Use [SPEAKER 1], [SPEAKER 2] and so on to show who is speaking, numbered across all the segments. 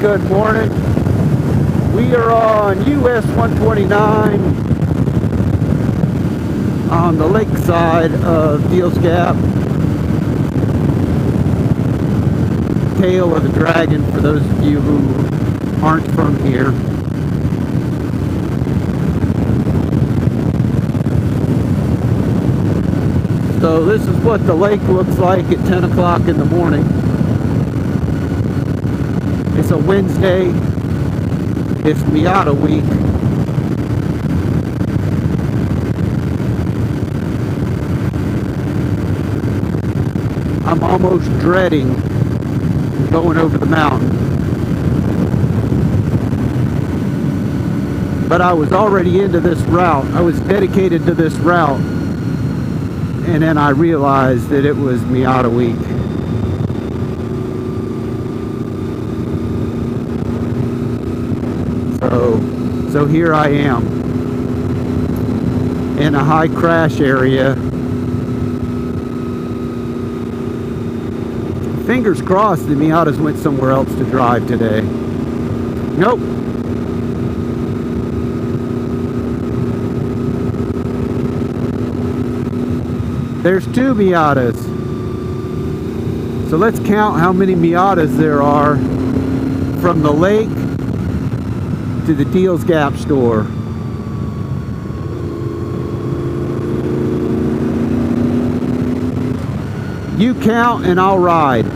[SPEAKER 1] Good morning. We are on US129 on the lake side of Deals Gap. Tail of the Dragon for those of you who aren't from here. So this is what the lake looks like at 10 o'clock in the morning. It's a Wednesday. It's Miata week. I'm almost dreading going over the mountain. But I was already into this route. I was dedicated to this route. And then I realized that it was Miata week. So here I am in a high crash area. Fingers crossed the Miatas went somewhere else to drive today. Nope. There's two Miatas. So let's count how many Miatas there are from the lake to the Deals Gap store. You count and I'll ride.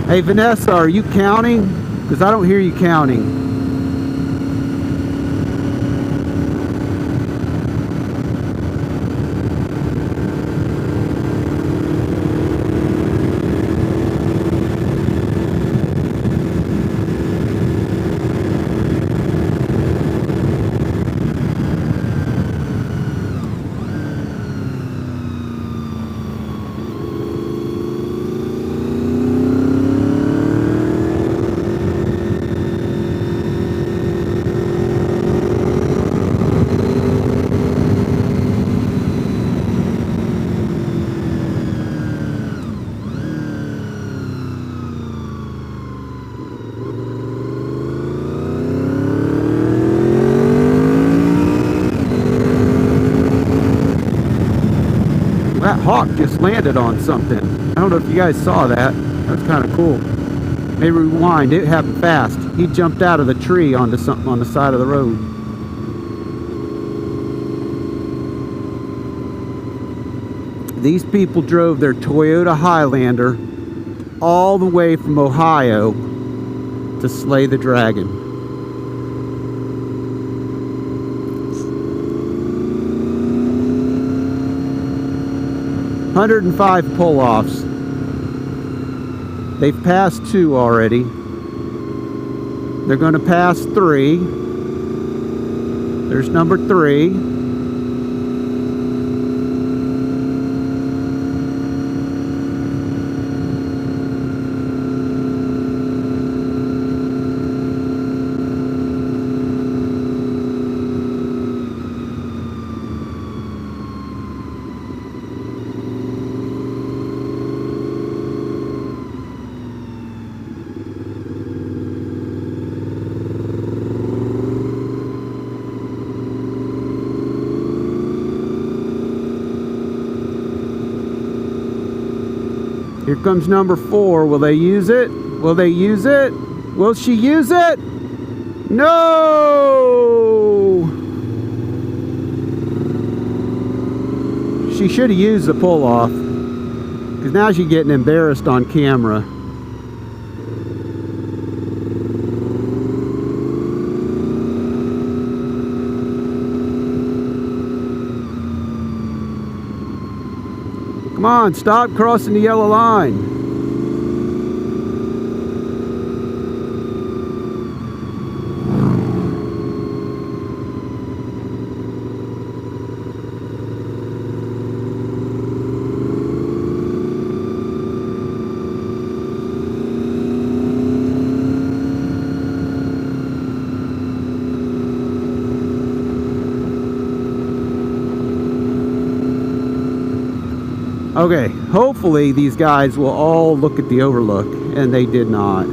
[SPEAKER 1] Hey Vanessa, are you counting? Because I don't hear you counting. That hawk just landed on something. I don't know if you guys saw that. That's kind of cool. Maybe rewind. It happened fast. He jumped out of the tree onto something on the side of the road. These people drove their Toyota Highlander all the way from Ohio to slay the dragon. 105 pull-offs. They've passed 2 already. They're going to pass 3. There's number 3. Here comes number 4. Will they use it? Will they use it? Will she use it? No! She should have used the pull-off. Because now she's getting embarrassed on camera. Come on, stop crossing the yellow line. Okay, hopefully these guys will all look at the overlook, and they did not.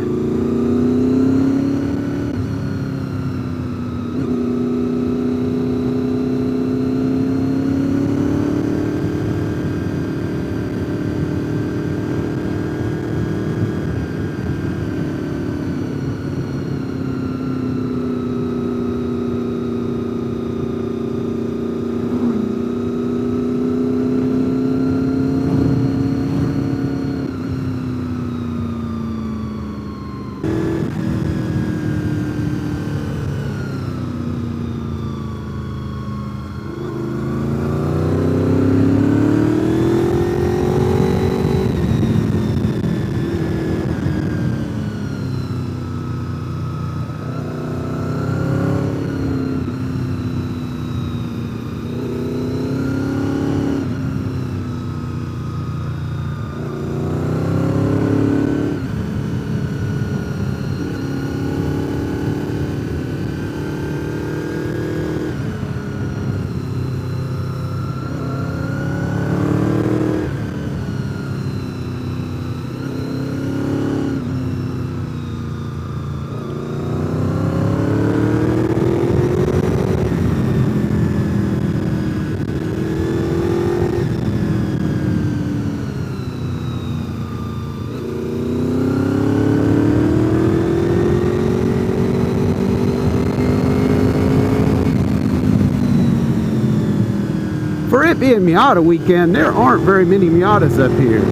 [SPEAKER 1] For it being Miata weekend, there aren't very many Miatas up here.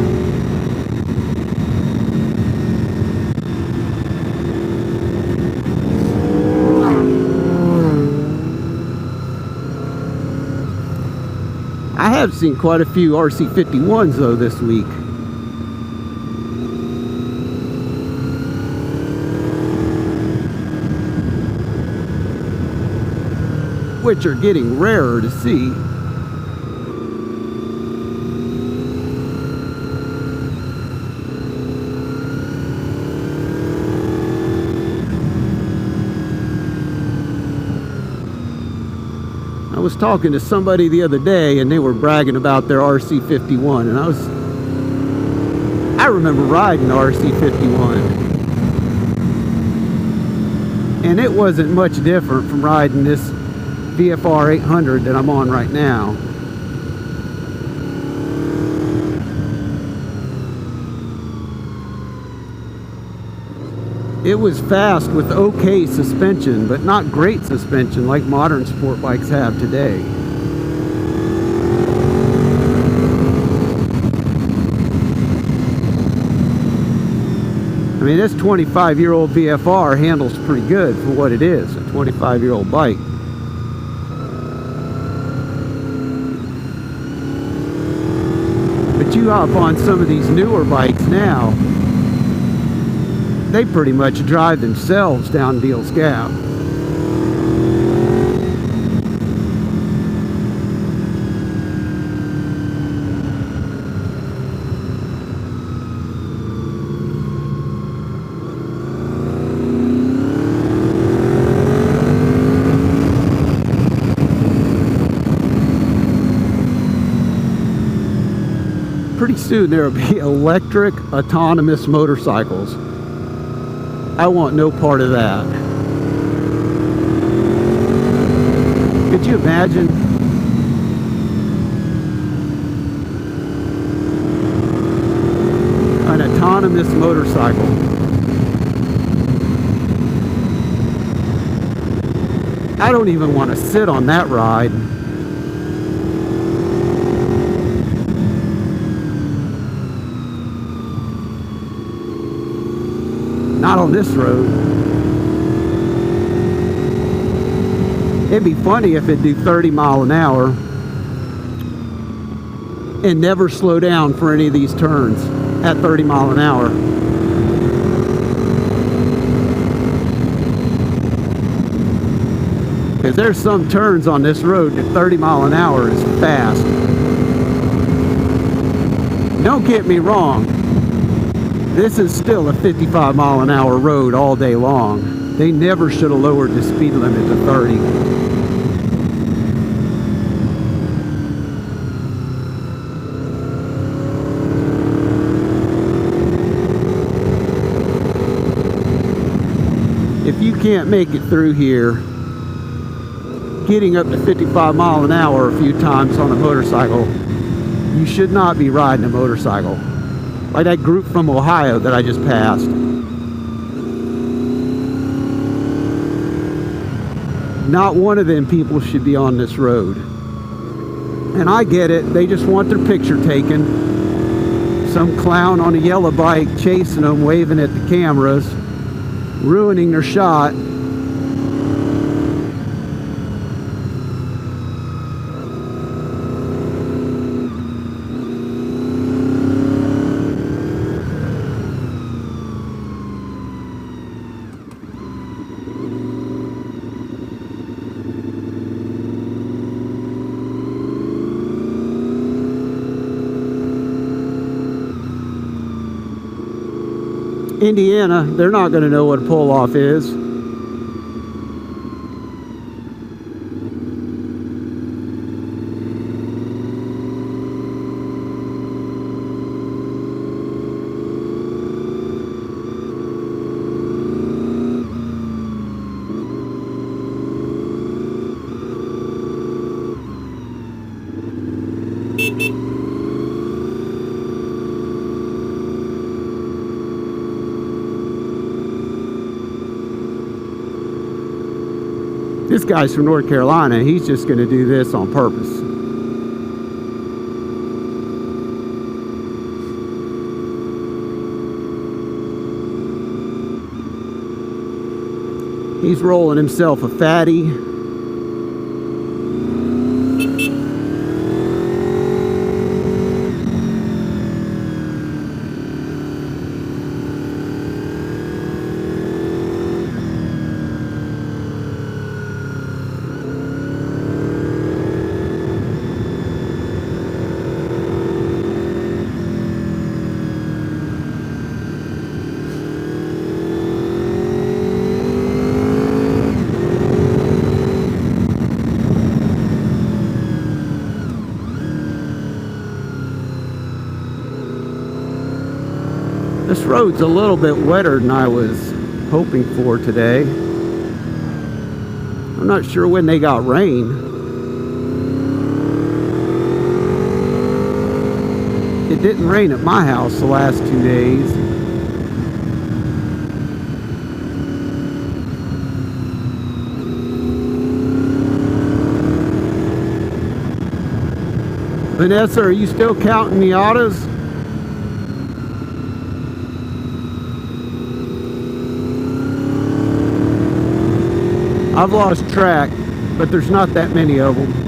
[SPEAKER 1] I have seen quite a few RC51s though this week. Which are getting rarer to see. I was talking to somebody the other day and they were bragging about their RC51, and I remember riding the RC51, and it wasn't much different from riding this VFR 800 that I'm on right now. It was fast with okay suspension, but not great suspension like modern sport bikes have today. I mean, this 25-year-old VFR handles pretty good for what it is, a 25-year-old bike. But you hop on some of these newer bikes now, they pretty much drive themselves down Deals Gap. Pretty soon there will be electric autonomous motorcycles. I want no part of that. Could you imagine? An autonomous motorcycle. I don't even want to sit on that ride. Not on this road. It'd be funny if it do 30 miles an hour and never slow down for any of these turns at 30 miles an hour. Because there's some turns on this road that 30 miles an hour is fast. Don't get me wrong. This is still a 55 mile an hour road all day long. They never should have lowered the speed limit to 30. can't make it through here, getting up to 55 miles an hour a few times on a motorcycle, you should not be riding a motorcycle. Like that group from Ohio that I just passed. Not one of them people should be on this road. And I get it, they just want their picture taken. Some clown on a yellow bike chasing them, waving at the cameras, ruining their shot. Indiana, they're not going to know what a pull-off is. This guy's from North Carolina. He's just going to do this on purpose. He's rolling himself a fatty. This road's a little bit wetter than I was hoping for today. I'm not sure when they got rain. It didn't rain at my house the last 2 days. Vanessa, are you still counting Miatas? I've lost track, but there's not that many of them.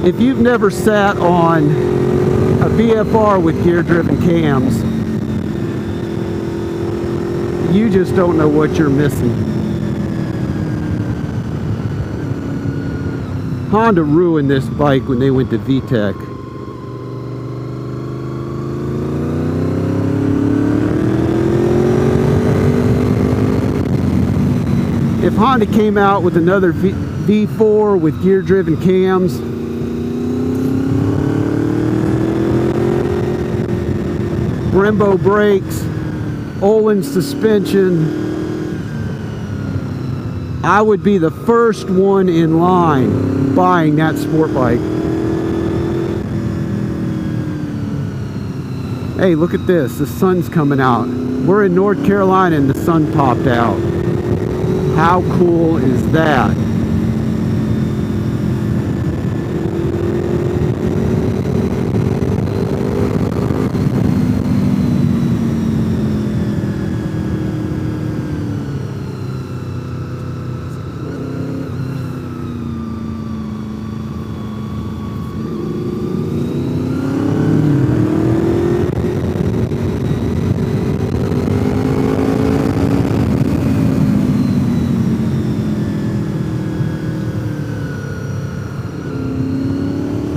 [SPEAKER 1] If you've never sat on a VFR with gear-driven cams, you just don't know what you're missing. Honda ruined this bike when they went to VTEC. If Honda came out with another V4 with gear-driven cams, Brembo brakes, Olin suspension. I would be the first one in line buying that sport bike. Hey, look at this. The sun's coming out. We're in North Carolina and the sun popped out. How cool is that?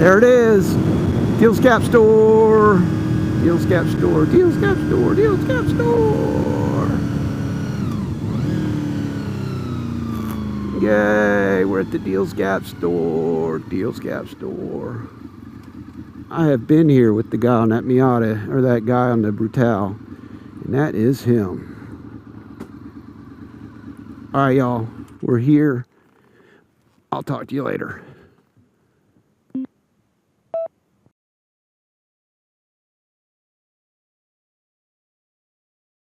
[SPEAKER 1] There it is. Deals Gap Store. Deals Gap Store. Deals Gap Store. Deals Gap Store. Yay, we're at the Deals Gap Store. Deals Gap Store. I have been here with the guy on that Miata, or that guy on the Brutal, and that is him. All right, y'all. We're here. I'll talk to you later.